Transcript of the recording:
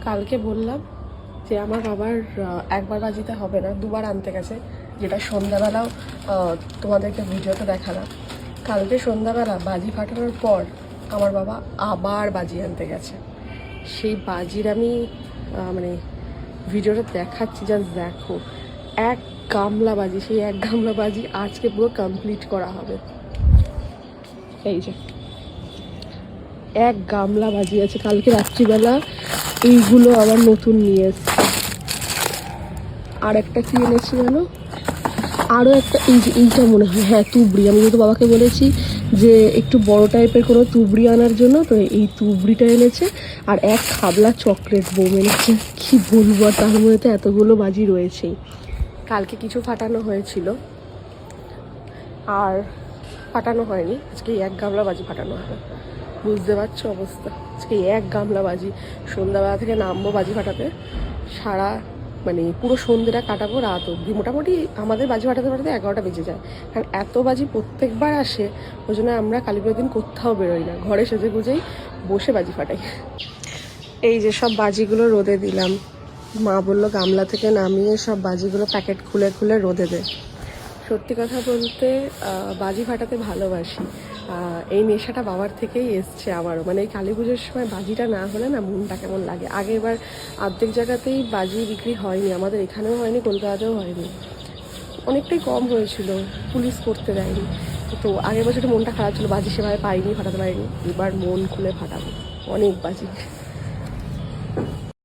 কালকে বললাম যে আমার বাবার একবার বাজিতে হবে না, দুবার আনতে গেছে, যেটা সন্ধ্যাবেলাও তোমাদেরকে ভিডিওতে দেখালাম। কালকে সন্ধ্যাবেলা বাজি ফাটানোর পর আমার বাবা আবার বাজি আনতে গেছে। সেই বাজির আমি মানে ভিডিওটা দেখাচ্ছি, জাস্ট দেখো, এক গামলা বাজি। সেই এক গামলা বাজি আজকে পুরো কমপ্লিট করা হবে। এই যে এক গামলা বাজি আছে। কালকে রাত্রিবেলা এইগুলো আবার নতুন নিয়ে এসছে। আর একটা কি এনেছি জানো, আরও একটা, এই যে এইটা মনে হয়, হ্যাঁ তুবড়ি। আমি যেহেতু বাবাকে বলেছি যে একটু বড় টাইপের কোনো তুবড়ি আনার জন্য, তো এই তুবড়িটা এনেছে। আর এক খাবলা চকলেট বোম এনেছে। কি বলবো, আর তার মধ্যে এতগুলো বাজি রয়েছেই। কালকে কিছু ফাটানো হয়েছিল আর ফাটানো হয়নি, আজকে এক গামলা বাজি ফাটানো হবে। বুঝতে পারছো অবস্থা, আজকে এক গামলা বাজি। সন্ধ্যাবেলা থেকে নামবো বাজি ফাটাতে, সারা মানে পুরো সন্ধ্যেটা কাটাবো, রাত অবধি। মোটামুটি আমাদের বাজি ফাটাতে ফাটাতে 11টা বেজে যায়, কারণ এত বাজি প্রত্যেকবার আসে। ওই জন্য আমরা কালীপুজোর দিন কোথাও বেরোই না, ঘরে সেজে গুজেই বসে বাজি ফাটাই। এই যে সব বাজিগুলো রোদে দিলাম। মা বললো গামলা থেকে নামিয়ে সব বাজিগুলো প্যাকেট খুলে খুলে রোদে দে। সত্যি কথা বলতে বাজি ফাটাতে ভালোবাসি। এই নেশাটা বাবার থেকেই এসছে আমারও। মানে এই কালী পুজোর সময় বাজিটা না হলে না মনটা কেমন লাগে। আগেরবার অর্ধেক জায়গাতেই বাজি বিক্রি হয়নি, আমাদের এখানেও হয়নি, কলকাতাতেও হয়নি, অনেকটাই কম হয়েছিল, পুলিশ করতে দেয়নি। তো আগের বছর মনটা খারাপ ছিল, বাজি সেভাবে পাইনি, ফাটাতে পারিনি। এবার মন খুলে ফাটাবো, অনেক বাজি।